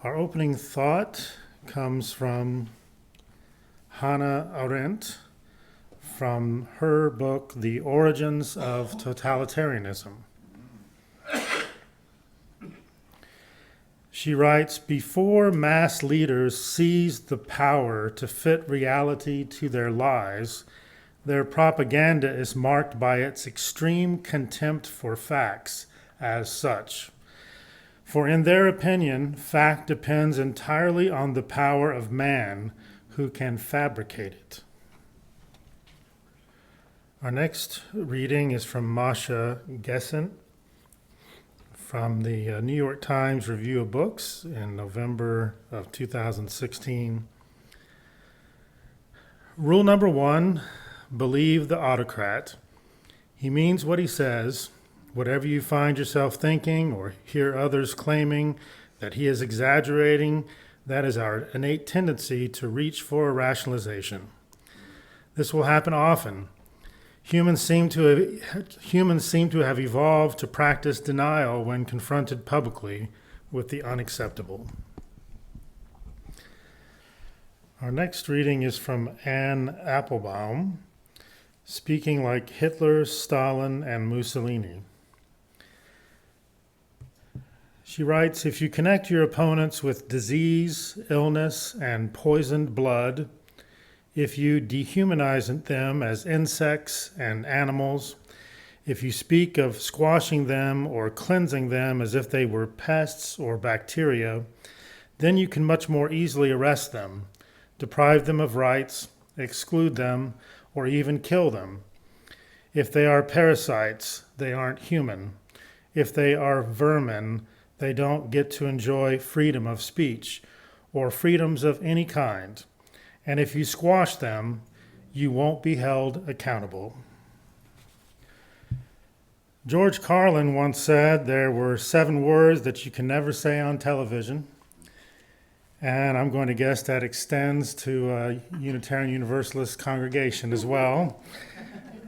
Our opening thought comes from Hannah Arendt from her book, The Origins of Totalitarianism. She writes, before mass leaders seized the power to fit reality to their lies, their propaganda is marked by its extreme contempt for facts as such. For in their opinion, fact depends entirely on the power of man who can fabricate it. Our next reading is from Masha Gessen from the New York Times Review of Books in November of 2016. Rule number 1, believe the autocrat. He means what he says. Whatever you find yourself thinking or hear others claiming that he is exaggerating, that is our innate tendency to reach for a rationalization. This will happen often. Humans seem to have evolved to practice denial when confronted publicly with the unacceptable. Our next reading is from Anne Applebaum, Speaking Like Hitler, Stalin, and Mussolini. She writes, if you connect your opponents with disease, illness, and poisoned blood, if you dehumanize them as insects and animals, if you speak of squashing them or cleansing them as if they were pests or bacteria, then you can much more easily arrest them, deprive them of rights, exclude them, or even kill them. If they are parasites, they aren't human. If they are vermin, they don't get to enjoy freedom of speech or freedoms of any kind. And if you squash them, you won't be held accountable. George Carlin once said there were 7 words that you can never say on television. And I'm going to guess that extends to a Unitarian Universalist congregation as well.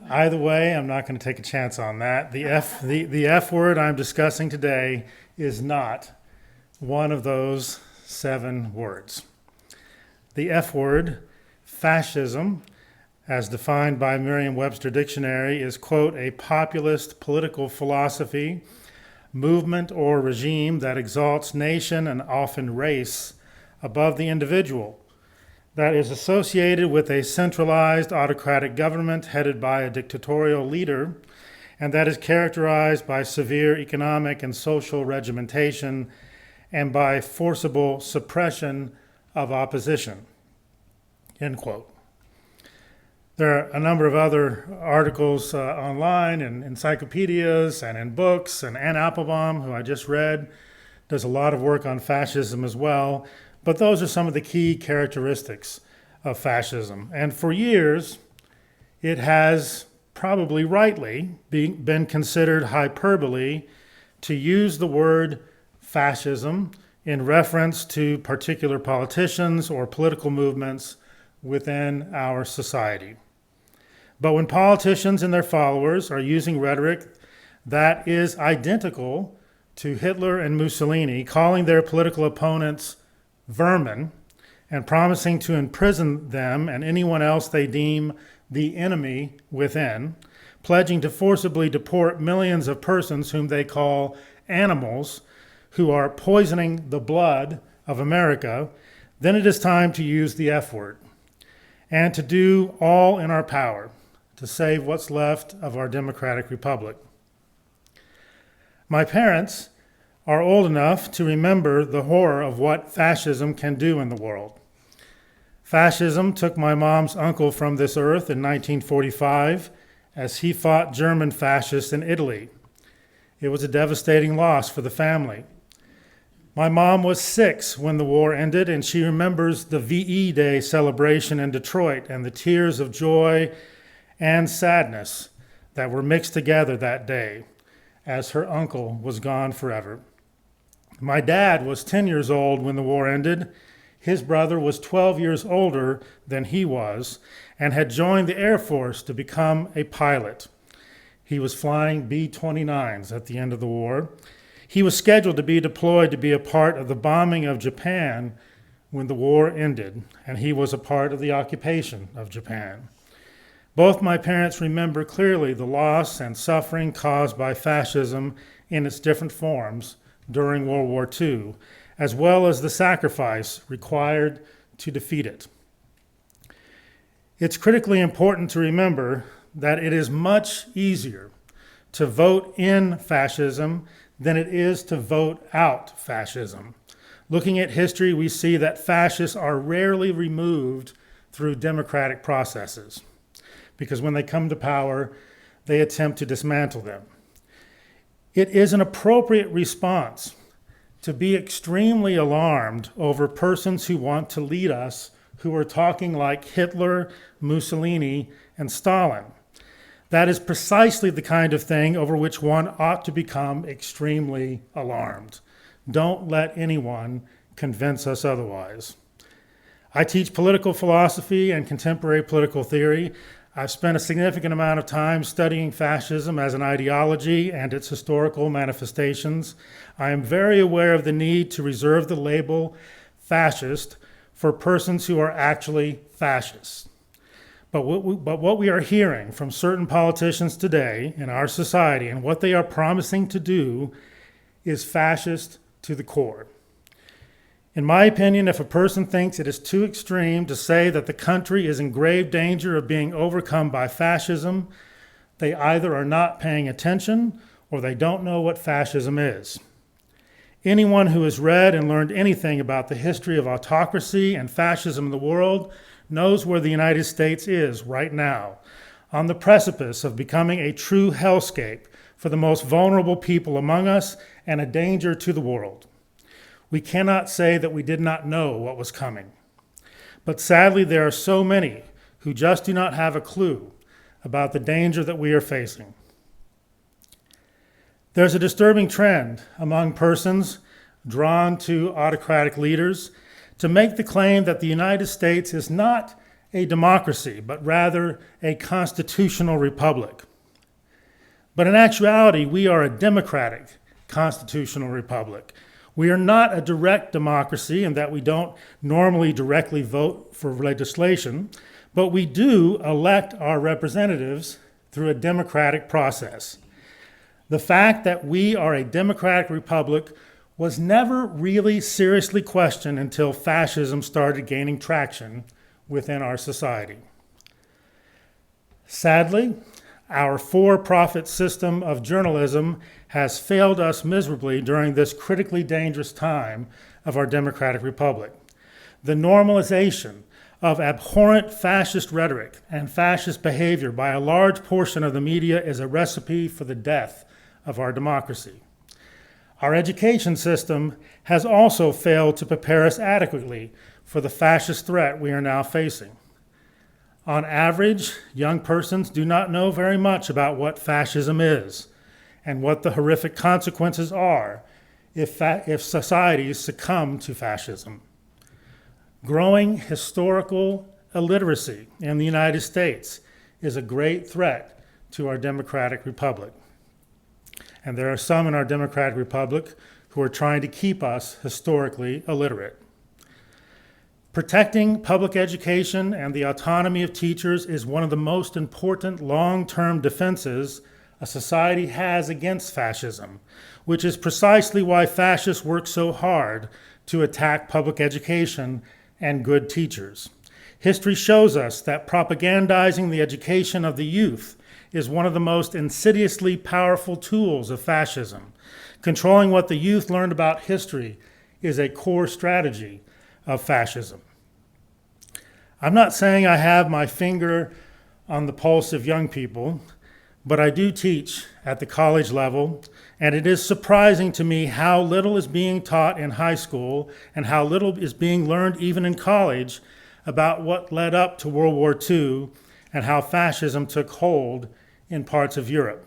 Either way, I'm not going to take a chance on that. The F word I'm discussing today is not one of those 7 words. The F word, fascism, as defined by Merriam-Webster Dictionary, is, quote, a populist political philosophy, movement or regime that exalts nation and often race above the individual, that is associated with a centralized autocratic government headed by a dictatorial leader, and that is characterized by severe economic and social regimentation and by forcible suppression of opposition, end quote. There are a number of other articles online and encyclopedias and in books, and Anne Applebaum, who I just read, does a lot of work on fascism as well, but those are some of the key characteristics of fascism. And for years, it has probably rightly been considered hyperbole to use the word fascism in reference to particular politicians or political movements within our society. But when politicians and their followers are using rhetoric that is identical to Hitler and Mussolini, calling their political opponents vermin and promising to imprison them and anyone else they deem the enemy within, pledging to forcibly deport millions of persons whom they call animals, who are poisoning the blood of America, then it is time to use the F word and to do all in our power to save what's left of our democratic republic. My parents are old enough to remember the horror of what fascism can do in the world. Fascism took my mom's uncle from this earth in 1945 as he fought German fascists in Italy. It was a devastating loss for the family. My mom was 6 when the war ended, and she remembers the VE Day celebration in Detroit and the tears of joy and sadness that were mixed together that day as her uncle was gone forever. My dad was 10 years old when the war ended. His brother was 12 years older than he was and had joined the Air Force to become a pilot. He was flying B-29s at the end of the war. He was scheduled to be deployed to be a part of the bombing of Japan when the war ended, and he was a part of the occupation of Japan. Both my parents remember clearly the loss and suffering caused by fascism in its different forms during World War II, as well as the sacrifice required to defeat it. It's critically important to remember that it is much easier to vote in fascism than it is to vote out fascism. Looking at history, we see that fascists are rarely removed through democratic processes, because when they come to power, they attempt to dismantle them. It is an appropriate response to be extremely alarmed over persons who want to lead us, who are talking like Hitler, Mussolini, and Stalin. That is precisely the kind of thing over which one ought to become extremely alarmed. Don't let anyone convince us otherwise. I teach political philosophy and contemporary political theory. I've spent a significant amount of time studying fascism as an ideology and its historical manifestations. I am very aware of the need to reserve the label fascist for persons who are actually fascists. But what we are hearing from certain politicians today in our society and what they are promising to do is fascist to the core. In my opinion, if a person thinks it is too extreme to say that the country is in grave danger of being overcome by fascism, they either are not paying attention or they don't know what fascism is. Anyone who has read and learned anything about the history of autocracy and fascism in the world knows where the United States is right now, on the precipice of becoming a true hellscape for the most vulnerable people among us and a danger to the world. We cannot say that we did not know what was coming. But sadly, there are so many who just do not have a clue about the danger that we are facing. There's a disturbing trend among persons drawn to autocratic leaders to make the claim that the United States is not a democracy, but rather a constitutional republic. But in actuality, we are a democratic constitutional republic. We are not a direct democracy in that we don't normally directly vote for legislation, but we do elect our representatives through a democratic process. The fact that we are a democratic republic was never really seriously questioned until fascism started gaining traction within our society. Sadly, our for-profit system of journalism has failed us miserably during this critically dangerous time of our democratic republic. The normalization of abhorrent fascist rhetoric and fascist behavior by a large portion of the media is a recipe for the death of our democracy. Our education system has also failed to prepare us adequately for the fascist threat we are now facing. On average, young persons do not know very much about what fascism is and what the horrific consequences are if societies succumb to fascism. Growing historical illiteracy in the United States is a great threat to our democratic republic. And there are some in our democratic republic who are trying to keep us historically illiterate. Protecting public education and the autonomy of teachers is one of the most important long-term defenses a society has against fascism, which is precisely why fascists work so hard to attack public education and good teachers. History shows us that propagandizing the education of the youth is one of the most insidiously powerful tools of fascism. Controlling what the youth learned about history is a core strategy of fascism. I'm not saying I have my finger on the pulse of young people, but I do teach at the college level, and it is surprising to me how little is being taught in high school and how little is being learned even in college about what led up to World War II and how fascism took hold in parts of Europe.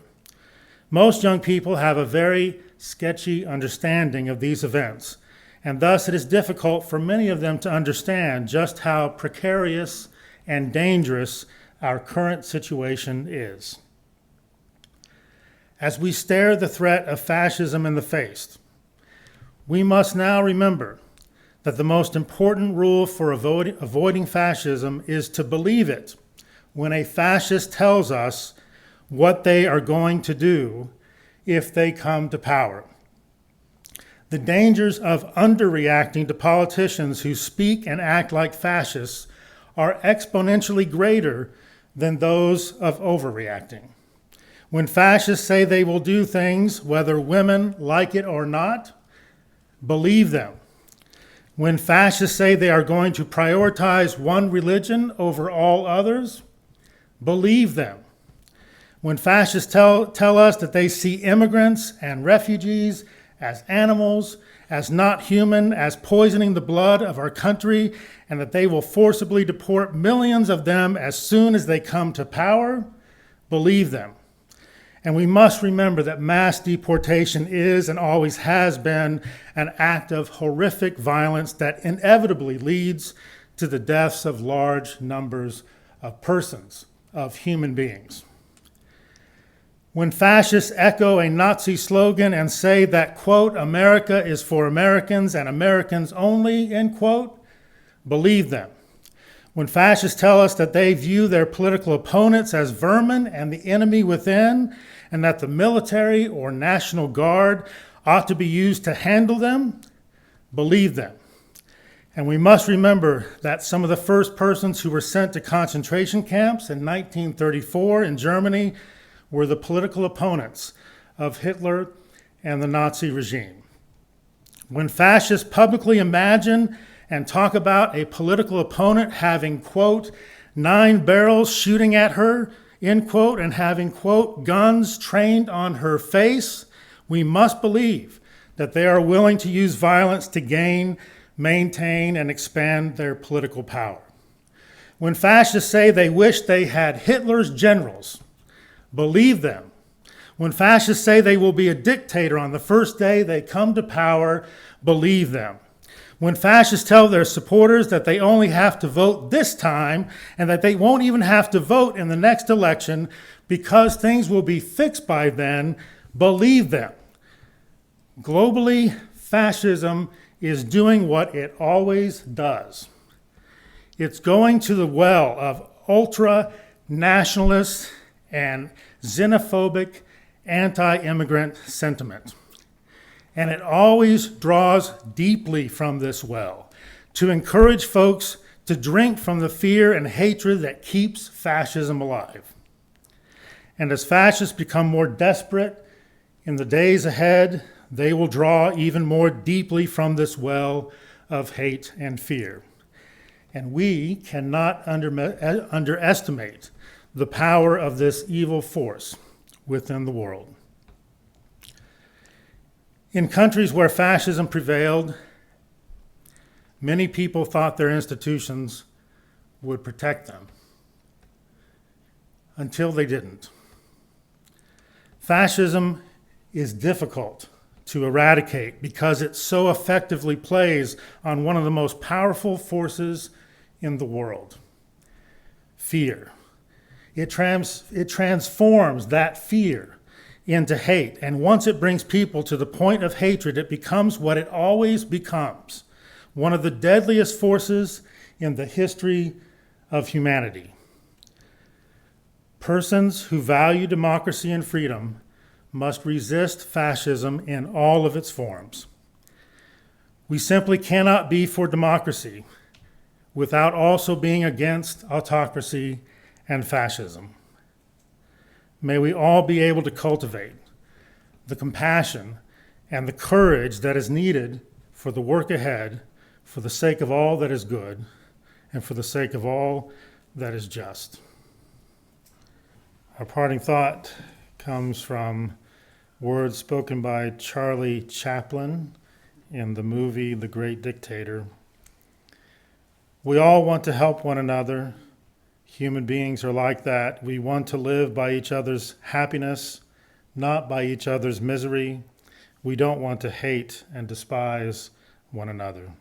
Most young people have a very sketchy understanding of these events, and thus it is difficult for many of them to understand just how precarious and dangerous our current situation is. As we stare the threat of fascism in the face, We must now remember that the most important rule for avoiding fascism is to believe it when a fascist tells us what they are going to do if they come to power. The dangers of underreacting to politicians who speak and act like fascists are exponentially greater than those of overreacting. When fascists say they will do things, whether women like it or not, believe them. When fascists say they are going to prioritize one religion over all others, believe them. When fascists tell us that they see immigrants and refugees as animals, as not human, as poisoning the blood of our country, and that they will forcibly deport millions of them as soon as they come to power, believe them. And we must remember that mass deportation is and always has been an act of horrific violence that inevitably leads to the deaths of large numbers of persons, of human beings. When fascists echo a Nazi slogan and say that, quote, America is for Americans and Americans only, end quote, believe them. When fascists tell us that they view their political opponents as vermin and the enemy within, and that the military or National Guard ought to be used to handle them, believe them. And we must remember that some of the first persons who were sent to concentration camps in 1934 in Germany were the political opponents of Hitler and the Nazi regime. When fascists publicly imagine and talk about a political opponent having, quote, 9 barrels shooting at her, end quote, and having, quote, guns trained on her face, we must believe that they are willing to use violence to gain, maintain, and expand their political power. When fascists say they wish they had Hitler's generals, believe them. When fascists say they will be a dictator on the first day they come to power, believe them. When fascists tell their supporters that they only have to vote this time and that they won't even have to vote in the next election because things will be fixed by then, believe them. Globally, fascism is doing what it always does. It's going to the well of ultra-nationalist and xenophobic anti-immigrant sentiment. And it always draws deeply from this well to encourage folks to drink from the fear and hatred that keeps fascism alive. And as fascists become more desperate in the days ahead, they will draw even more deeply from this well of hate and fear. And we cannot underestimate the power of this evil force within the world. In countries where fascism prevailed, many people thought their institutions would protect them until they didn't. Fascism is difficult to eradicate because it so effectively plays on one of the most powerful forces in the world, fear. It transforms that fear into hate. And once it brings people to the point of hatred, it becomes what it always becomes, one of the deadliest forces in the history of humanity. Persons who value democracy and freedom must resist fascism in all of its forms. We simply cannot be for democracy without also being against autocracy and fascism. May we all be able to cultivate the compassion and the courage that is needed for the work ahead, for the sake of all that is good, and for the sake of all that is just. Our parting thought comes from words spoken by Charlie Chaplin in the movie The Great Dictator. We all want to help one another. Human beings are like that. We want to live by each other's happiness, not by each other's misery. We don't want to hate and despise one another.